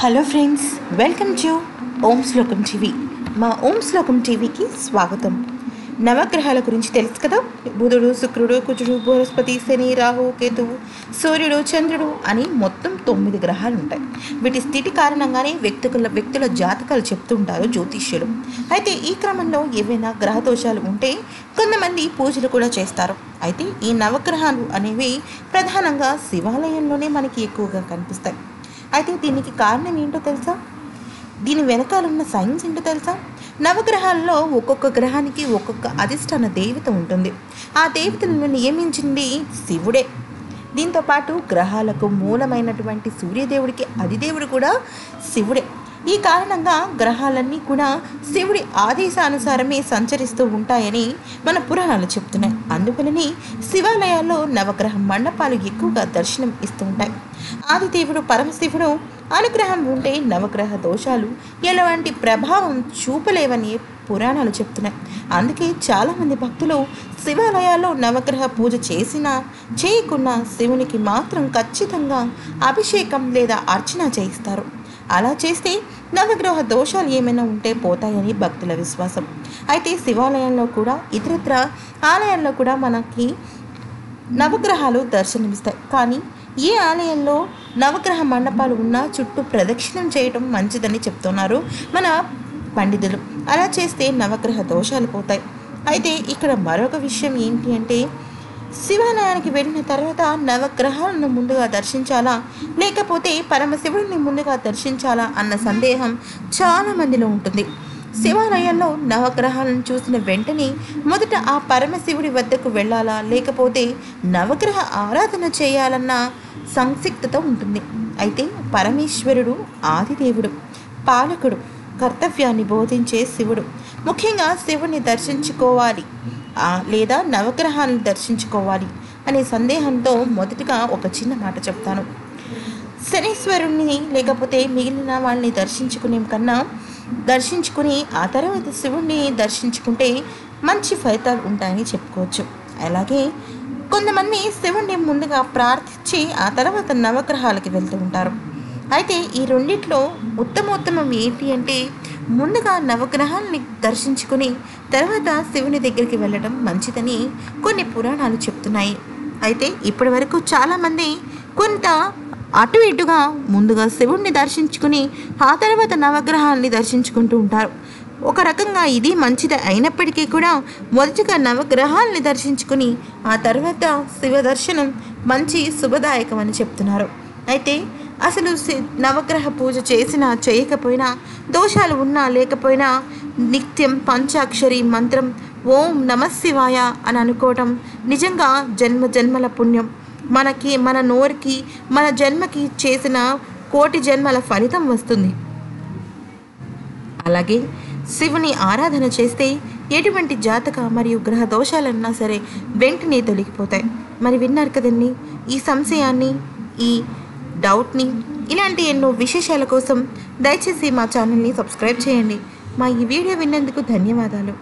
Hello friends, welcome to ఓం శ్లోకం TV. మా ఓం శ్లోకం టీవీకి స్వాగతం. నవగ్రహాల గురించి తెలుసు కదా. బుధుడు, శుక్రుడు, కుజుడు, బృహస్పతి, శని, రాహు, కేతువు, సూర్యుడు, చంద్రుడు అని మొత్తం 9 గ్రహాలు ఉంటాయి. వీటి స్థితి కారణంగానే వ్యక్తుల జాతకాలు చెప్తుంటారు జ్యోతిష్యులు. అయితే ఈ క్రమంలో ఏవైనా గ్రహ దోషాలు ఉంటే కొంతమంది పూజలు కూడా చేస్తారు. అయితే ఈ నవగ్రహాలు అనేవి ప్రధానంగా శివాలయంలోనే మనకి ఎక్కువగా కనిపిస్తాయి. అయితే దీనికి కారణం ఏంటో తెలుసా? దీని వెనకాల ఉన్న సైన్స్ ఏంటో తెలుసా? నవగ్రహాల్లో ఒక్కొక్క గ్రహానికి ఒక్కొక్క అధిష్టాన దేవత ఉంటుంది. ఆ దేవతలను నియమించింది శివుడే. దీంతోపాటు గ్రహాలకు మూలమైనటువంటి సూర్యదేవుడికి అధిదేవుడు కూడా శివుడే. ఈ కారణంగా గ్రహాలన్నీ కూడా శివుడి ఆదేశానుసారమే సంచరిస్తూ ఉంటాయని మన పురాణాలు చెప్తున్నాయి. అందువలనే శివాలయాల్లో నవగ్రహ మండపాలు ఎక్కువగా దర్శనం ఇస్తూ ఉంటాయి. ఆదిదేవుడు పరమశివుడు అనుగ్రహం ఉంటే నవగ్రహ దోషాలు ఎలాంటి ప్రభావం చూపలేవని పురాణాలు చెప్తున్నాయి. అందుకే చాలామంది భక్తులు శివాలయాల్లో నవగ్రహ పూజ చేసినా చేయకున్నా శివునికి మాత్రం ఖచ్చితంగా అభిషేకం లేదా అర్చన చేయిస్తారు. అలా చేస్తే నవగ్రహ దోషాలు ఏమైనా ఉంటే పోతాయని భక్తుల విశ్వాసం. అయితే శివాలయంలో కూడా ఇతరత్ర ఆలయాల్లో కూడా మనకి నవగ్రహాలు దర్శనమిస్తాయి. కానీ ఏ ఆలయంలో నవగ్రహ మండపాలు ఉన్నా చుట్టూ ప్రదక్షిణం చేయటం మంచిదని చెప్తున్నారు మన పండితులు. అలా చేస్తే నవగ్రహ దోషాలు పోతాయి. అయితే ఇక్కడ మరొక విషయం ఏంటి అంటే, శివాలయానికి వెళ్ళిన తర్వాత నవగ్రహాలను ముందుగా దర్శించాలా లేకపోతే పరమశివుడిని ముందుగా దర్శించాలా అన్న సందేహం చాలామందిలో ఉంటుంది. శివాలయంలో నవగ్రహాలను చూసిన వెంటనే మొదట ఆ పరమశివుడి వద్దకు వెళ్ళాలా లేకపోతే నవగ్రహ ఆరాధన చేయాలన్న సంసిగ్ధత ఉంటుంది. అయితే పరమేశ్వరుడు ఆదిదేవుడు, పాలకుడు, కర్తవ్యాన్ని బోధించే శివుడు. ముఖ్యంగా శివుని దర్శించుకోవాలి లేదా నవగ్రహాలను దర్శించుకోవాలి అనే సందేహంతో మొదటిగా ఒక చిన్న మాట చెప్తాను. శనీశ్వరుణ్ణి లేకపోతే మిగిలిన వాళ్ళని దర్శించుకుని ఆ తర్వాత శివుణ్ణి దర్శించుకుంటే మంచి ఫలితాలు ఉంటాయని చెప్పుకోవచ్చు. అలాగే కొంతమంది శివుణ్ణి ముందుగా ప్రార్థించి ఆ తర్వాత నవగ్రహాలకి వెళ్తూ ఉంటారు. అయితే ఈ రెండిట్లో ఉత్తమోత్తమం ఏంటి అంటే, ముందుగా నవగ్రహాలని దర్శించుకుని తర్వాత శివుని దగ్గరికి వెళ్ళడం మంచిదని కొన్ని పురాణాలు చెప్తున్నాయి. అయితే ఇప్పటి వరకు చాలామంది కొంత అటు ఇటుగా ముందుగా శివుణ్ణి దర్శించుకుని ఆ తర్వాత నవగ్రహాలని దర్శించుకుంటూ ఉంటారు. ఒక రకంగా ఇది మంచిది అయినప్పటికీ కూడా మొదటిగా నవగ్రహాలని దర్శించుకుని ఆ తర్వాత శివ దర్శనం మంచి శుభదాయకం అని చెప్తున్నారు. అయితే అసలు నవగ్రహ పూజ చేసినా చేయకపోయినా దోషాలు ఉన్నా లేకపోయినా నిత్యం పంచాక్షరి మంత్రం ఓం నమఃశివాయ అని అనుకోవటం నిజంగా జన్మల పుణ్యం. మన నోరుకి మన జన్మకి చేసిన కోటి జన్మల ఫలితం వస్తుంది. అలాగే శివుని ఆరాధన చేస్తే ఎటువంటి జాతక మరియు గ్రహ దోషాలన్నా సరే వెంటనే తొలగిపోతాయి. మరి విన్నారు కదండి ఈ సంశయాన్ని, ఈ డౌట్ని. ఇలాంటి ఎన్నో విశేషాల కోసం దయచేసి మా ఛానల్ని సబ్స్క్రైబ్ చేయండి. మా ఈ వీడియో విన్నందుకు ధన్యవాదాలు.